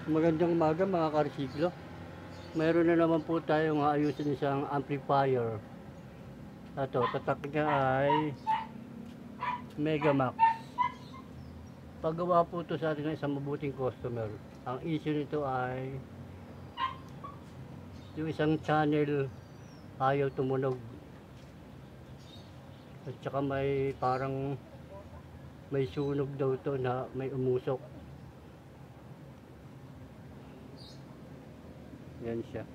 Magandang umaga mga karsiklo. Mayroon na naman po tayong ayusin isang amplifier. Ito, tatak niya ay Megamax. Paggawa po ito sa atin ng isang mabuting customer. Ang issue nito ay yung isang channel ayaw tumunog. At saka may parang may sunog daw to na may umusok. Yan siya.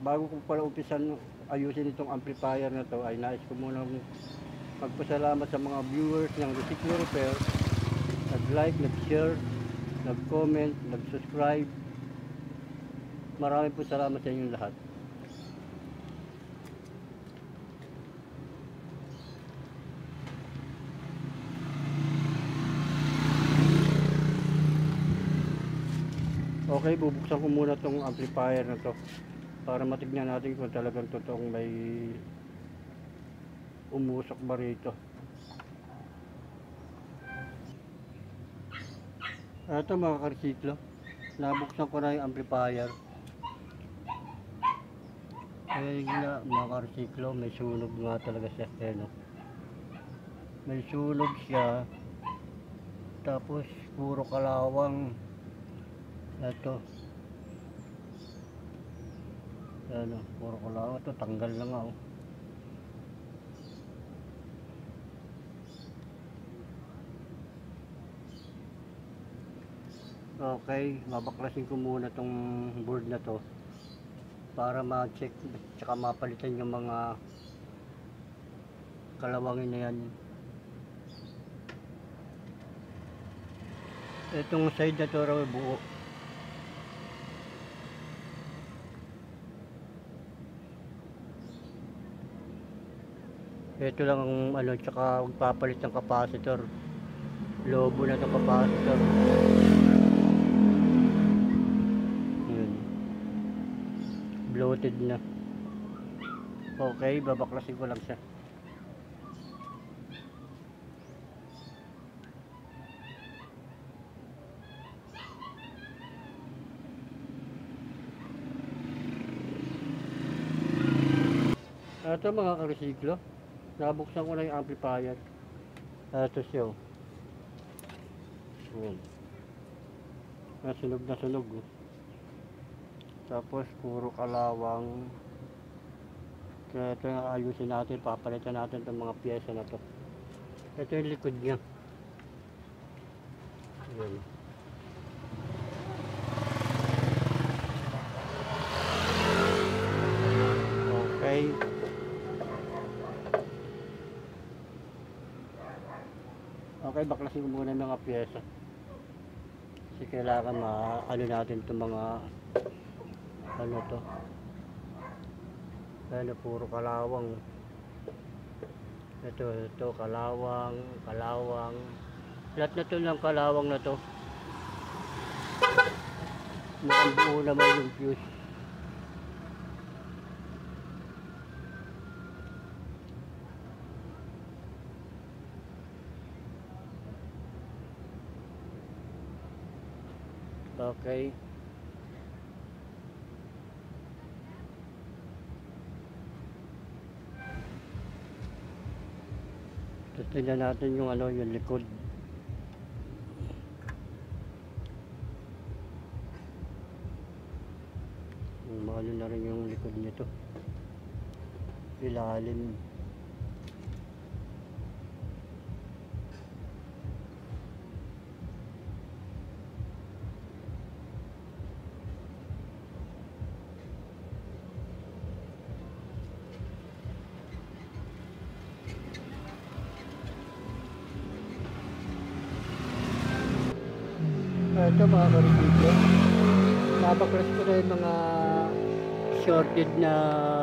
Bago ko pala umpisan ayusin itong amplifier na to, ay nais ko muna magpasalamat sa mga viewers ng Recyclo Repair. Nag-like, nag-share, nag-comment, nag-subscribe. Marami po salamat sa inyong lahat. Okay, bubuksan ko muna tong amplifier na to para matignan natin kung talagang totoong may umusok ba rito. Ito mga karsiklo, nabuksan ko na yung amplifier. Ayun nga mga karsiklo, may sunog nga talaga siya. Ayan, may sunog siya, tapos puro kalawang. Ito, ano, puro kalawang. Ito, tanggal na nga. Okay, babaklasin ko muna tong board na to para ma-check tsaka mapalitan yung mga kalawangin na yan. Itong side na to raw buo. Ito lang ang ano, tsaka magpapalit ng capacitor. Lobo na itong capacitor. Yun, bloated na. Okay, babaklasin ko lang siya. Ito mga karesiklo, nabuksan ko na yung amplifier. Ito siya. Nasunog na sunog. Tapos puro kalawang. Kaya ito yung ayusin natin, papalitan natin itong mga pyesa na to. Ito yung likod niya. Ayan. Okay. Okay, baklasin ko muna yung mga pyesa. Kasi kailangan ano natin itong mga ano to. Ano, puro kalawang. Ito, kalawang. Lahat na to ng kalawang na to. Mukhang buo naman yung fuse. Okay. Tapos tingnan natin yung ano, yung likod. Ano na rin yung likod nito. Ilalim. Ito mga karesiklo, nabaklas ko na yung mga shorted na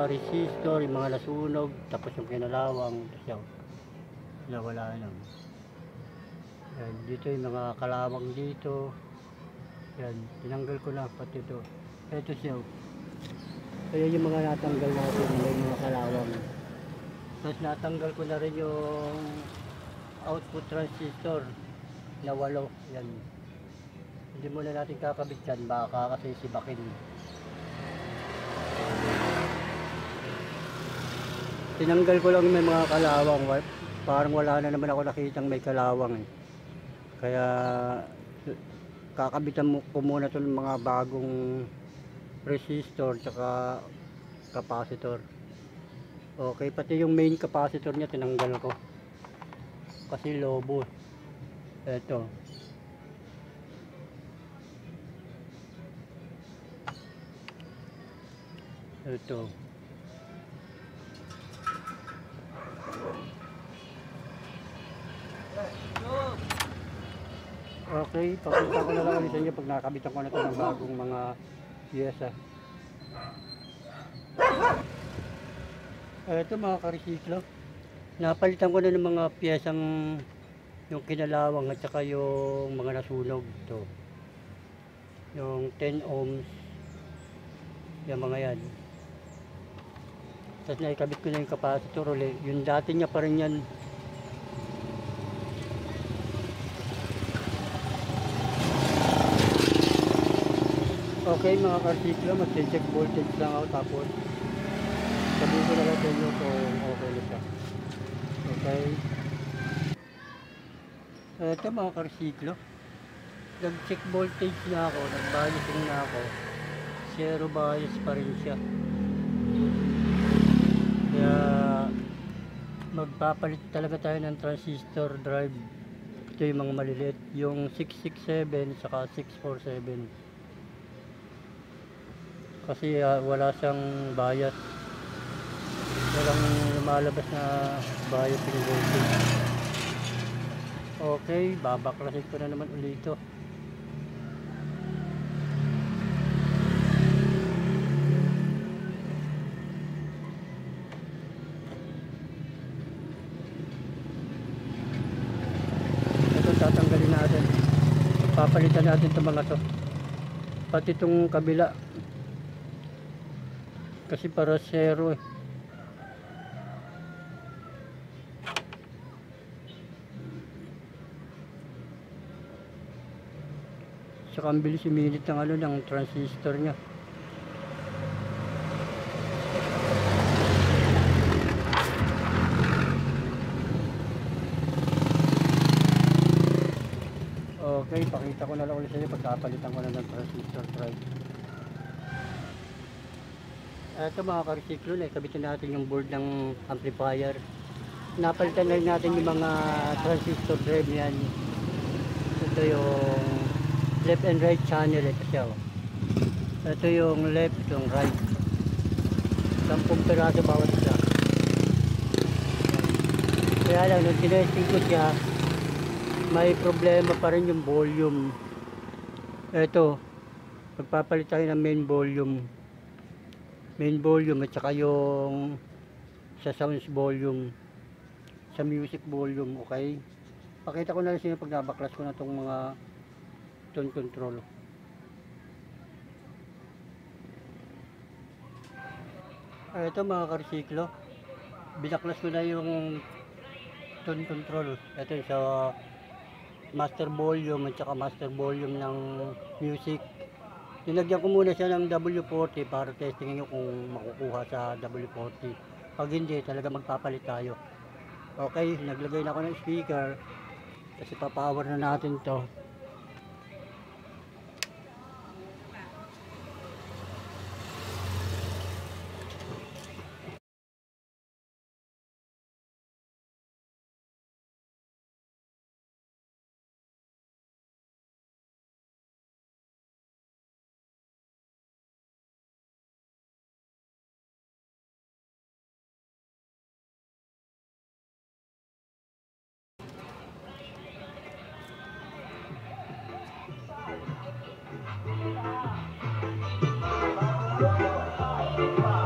resistor, yung mga nasunog, tapos yung kinalawang, tapos wala lang. Yan, dito yung mga kalawang dito. Yan, tinanggal ko na pati ito. Ito siya. Kaya yung mga natanggal natin, may mga kalawang. Tapos natanggal ko na rin yung output transistor na 8. Yan. Hindi muna natin kakabit yan, baka kasi sibakin. Tinanggal ko lang may mga kalawang. Parang wala na naman ako nakitang may kalawang eh. Kaya kakabitan ko muna ito ng mga bagong resistor tsaka capacitor. Okay, pati yung main capacitor niya tinanggal ko. Kasi lobo. Ito. Ito. Okay, pakita ko na lang ulit sa inyo pag nakabitan ko na ito ng bagong mga piyesa. Ito mga karesiklo. Napalitan ko na ng mga piyesang yung kinalawang at saka yung mga nasunog. Ito. Yung 10 ohms. Yung mga yan. Tapos naikabit ko na yung capacitor ulit. Yung dati niya pa rin yan. Okay mga karsiklo, mag-check voltage lang ako tapos sabihin ko na lang sa inyo kung okay na siya. Okay. Ito mga karsiklo, nag-check voltage na ako, nag-balancing na ako, zero bias pa rin siya. Kaya magpapalit talaga tayo ng transistor drive. Ito yung mga maliliit, yung 667 saka 647. Kasi wala siyang bias, walang lumalabas na bias yung voltage. Okay, babaklasin ko na naman ulit ito. Ito tatanggalin natin, papalitan natin itong mga to, pati itong kabila. Kasi para zero eh. Saka ang bilis uminit ng ano ng transistor niya. Okay, pakita ko na lang ulit sa inyo pagkapalitan ko na ng transistor drive. Ito mga karesiklo, kabitin natin yung board ng amplifier. Napalitan na rin natin yung mga transistor drive yan. Ito yung left and right channel. Ito siya. Ito yung left, yung right. 10 peraso bawat isa. Kaya lang, nung tinesting ko siya, may problema pa rin yung volume. Ito, magpapalit tayo ng main volume at saka yung sa sounds volume, sa music volume. Okay, pakita ko na rin sa inyo pag nabaklas ko na itong mga tone control. Ito mga karesiklo, binaklas ko na yung tone control. Ito sa master volume at saka master volume ng music. Nilagyan ko muna siya ng W40 para testingin nyo kung makukuha sa W40. Pag hindi, talaga magpapalit tayo. Okay, naglagay na ako ng speaker kasi papower na natin to.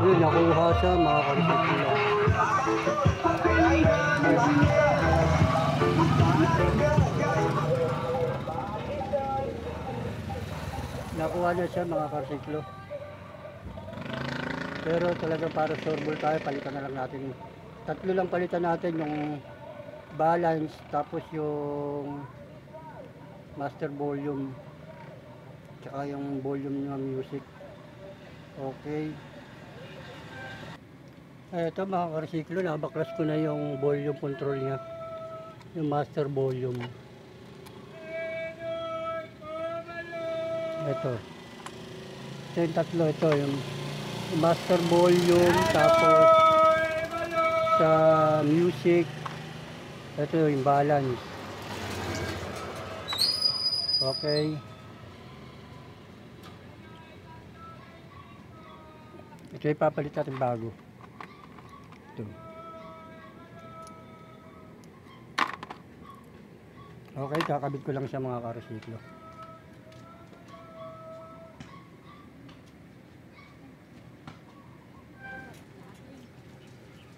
Yun, nakuha siya mga karesiklo. Nakuha na siya mga karesiklo. Pero talagang para sure tayo, palitan na lang natin Tatlo lang palitan natin, yung balance, tapos yung master volume, tsaka yung volume ng music. Okay. Ito mga karsiklo, nabaklas ko na yung volume control niya, yung master volume. Ito yung tatlo, ito yung master volume, tapos sa music, ito yung balance. Okay. Ito yung papalit natin bago. Ito. Okay, kakabit ko lang siya mga karsiklo.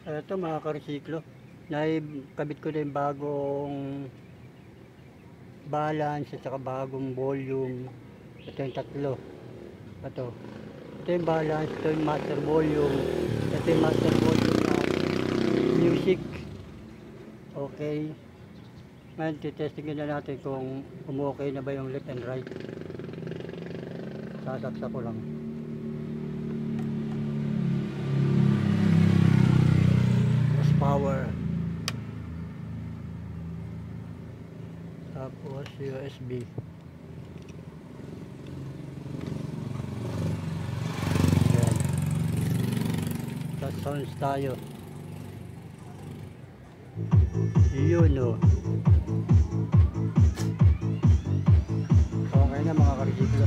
Ito mga karsiklo, naikabit ko na yung bagong balance at saka bagong volume. Ito yung tatlo. Ito yung balance, ito yung master volume, ito yung master volume na music. Okay. Ngayon titestingin na natin kung okay na ba yung left and right. Sasaksa ko lang. Power, tapos USB. Yan. Tapos sounds tayo. Yun o. Okay na mga karsiklo.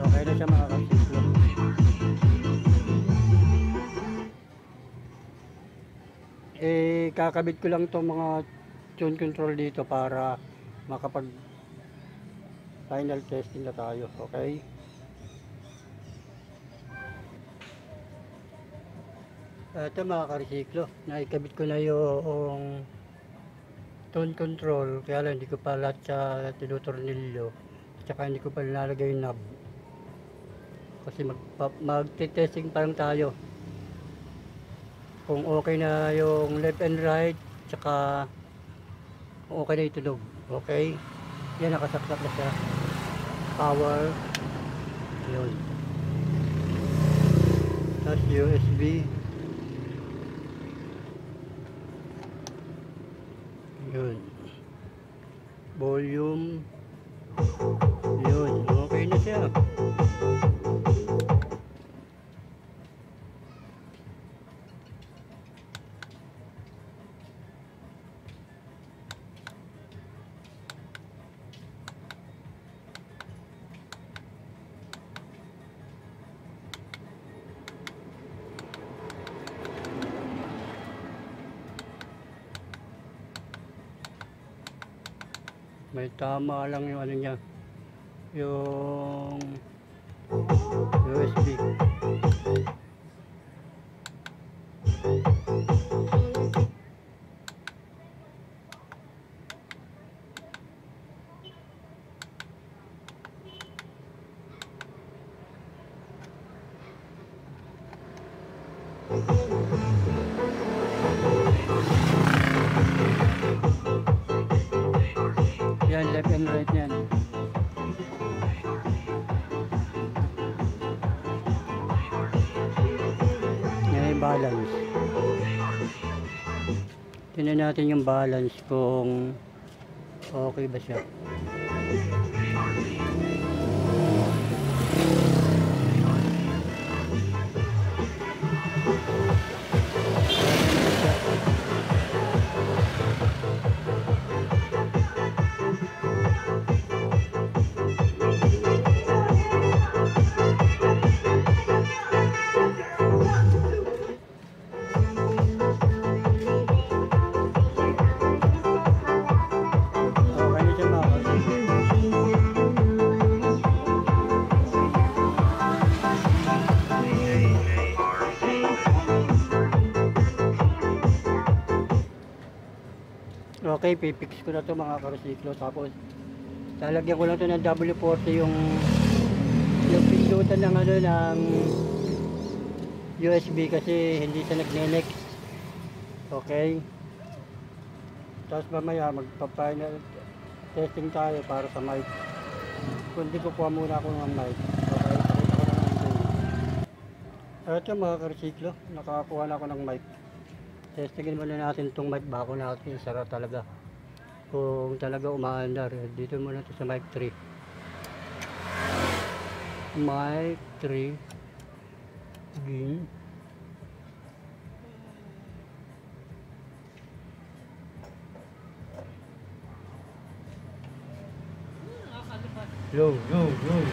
Okay na siya mga karsiklo. Kakabit ko lang itong mga tune control dito para makapag final testing na tayo. Okay. Ito mga karsiklo, naikabit ko na yung tone control, kaya lang hindi ko pa lahat sa tinutornilyo, tsaka hindi ko pa nilalagay yung knob kasi magte-testing pa lang tayo kung okay na yung left and right, tsaka kung okay na yung tunog. Okay, yan, nakasaksak na siya. Power, yun. Tapos USB, yun. Volume, yun. Okay na siya. May tama lang yung ano niya, yung USB. Yan, left and right yan. Yan yung balance. Tingnan natin yung balance kung okay ba siya. Okay, pipix ko na to mga karsiklo, tapos Lalagyan ko lang ito ng W40 yung pindutan ng ano ng USB kasi hindi siya nagne-next. Okay. Tapos mamaya magpa-final testing tayo para sa mic. Kundi kukuha muna ako ng mic. Okay, pakita ko lang ang game. Ito mga karsiklo, nakakuha na ako ng mic. Testingin muna natin itong mic bago natin isara talaga. Kung talaga umaandar, dito muna ito sa mic 3. Mic 3 game. Low. Low.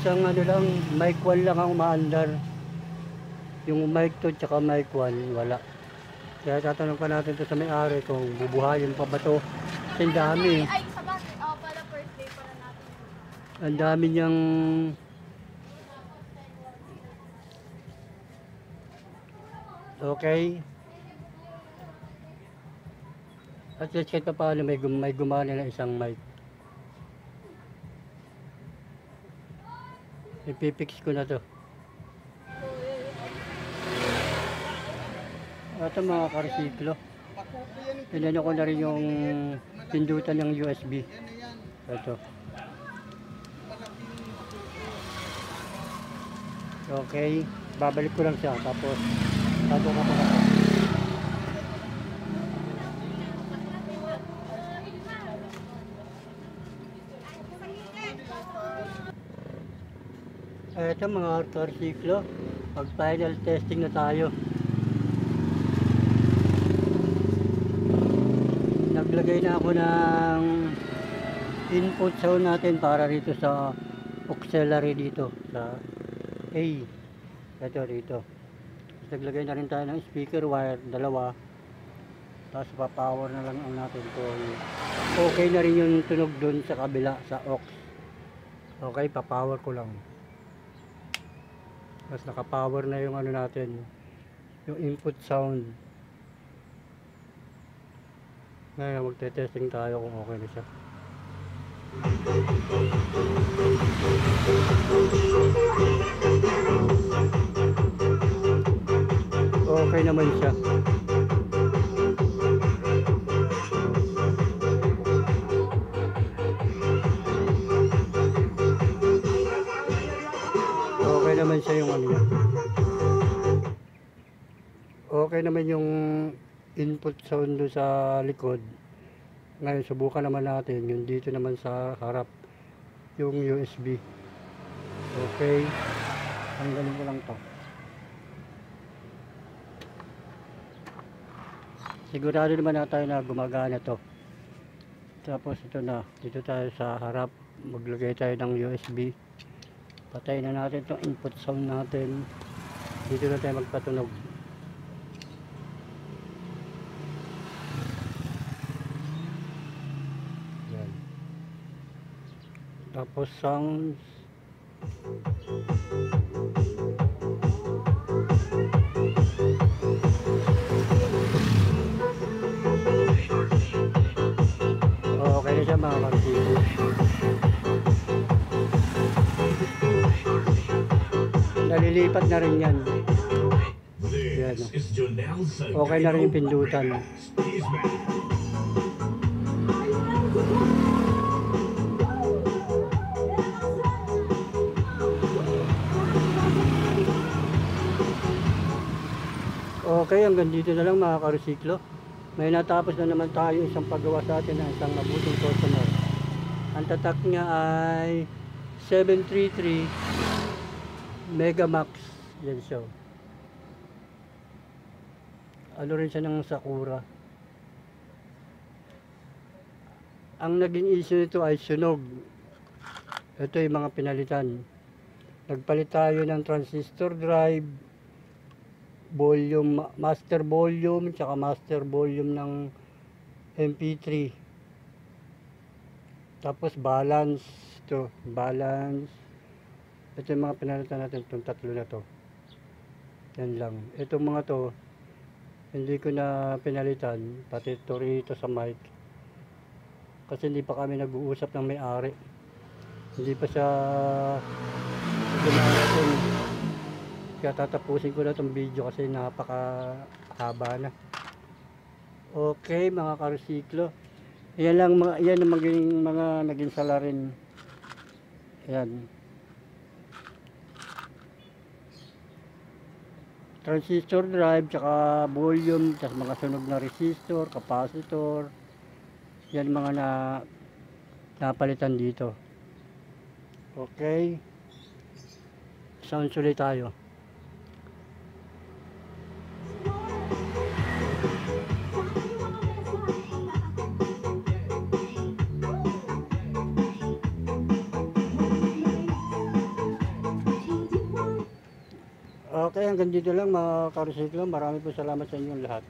Isang ano lang, mic 1 lang ang umaandar. Yung mic 2 tsaka mic 1 wala. Kaya tatanong pa natin to sa may-ari kung bubuhayin pa ba to. Kasi ang dami. Ay, sa bakit? Oh, pala first day pala natin. Ang dami niyang okay. At least kahit pa paano may gumana na isang mic. Ipipix ko na to. Ito mga karsiklo. Pinano ko na rin yung pindutan ng USB. Ito. Okay. Babalik ko lang siya. Tapos tago ka pa. Ito mga karsiklo. Pag final testing na tayo. Naglagay na ako ng input sound natin para rito sa auxiliary dito sa A. Ito rito. Naglagay na rin tayo ng speaker wire, dalawa. Tapos pa-power na lang ang natin kung okay na rin yung tunog dun sa kabila sa aux. Okay, pa-power ko lang. Tapos naka-power na yung ano natin, yung input sound. Ngayon magte-testing tayo kung okay na siya. Okay naman siya. Okay naman siya yung ano niya. Okay naman yung input sound do sa likod. Ngayon subukan naman natin yung dito naman sa harap, yung USB. Okay, tanggalin ko lang to. Sigurado naman na tayo na gumagana to. Tapos ito na, dito tayo sa harap, maglagay tayo ng USB. Patayin na natin itong input sound natin. Dito na tayo magpatunog. Yan. Tapos sounds. Okay na siya mga kapatid. Nalilipat na rin yan. Yan. Okay na rin yung pindutan. Okay, hanggang dito na lang mga karesiklo. May natapos na naman tayo isang paggawa sa atin ng isang mabuting customer. Ang tatak niya ay 733 Megamax. Yan siya. Ano rin siya ng Sakura. Ang naging issue nito ay sunog. Ito yung mga pinalitan. Nagpalit tayo ng transistor drive, volume, master volume, tsaka master volume ng MP3. Tapos balance, ito, balance. Ito yung mga pinalitan natin, itong tatlo na to. Yan lang. Itong mga to, hindi ko na pinalitan, pati ito rito sa mic. Kasi hindi pa kami nag-uusap ng may-ari. Hindi pa siya dumarating. Kaya tatapusin ko na itong video kasi napakahaba na. Okay mga karesiklo. Yan lang mga, yan ang mga naging salarin. Yan. Transistor drive, tsaka volume, tsaka mga sunog na resistor, capacitor. Yan mga napalitan dito. Okay. Sounds ulit tayo. Okay, hanggang dito lang mga karesiklo. Marami po salamat sa inyong lahat.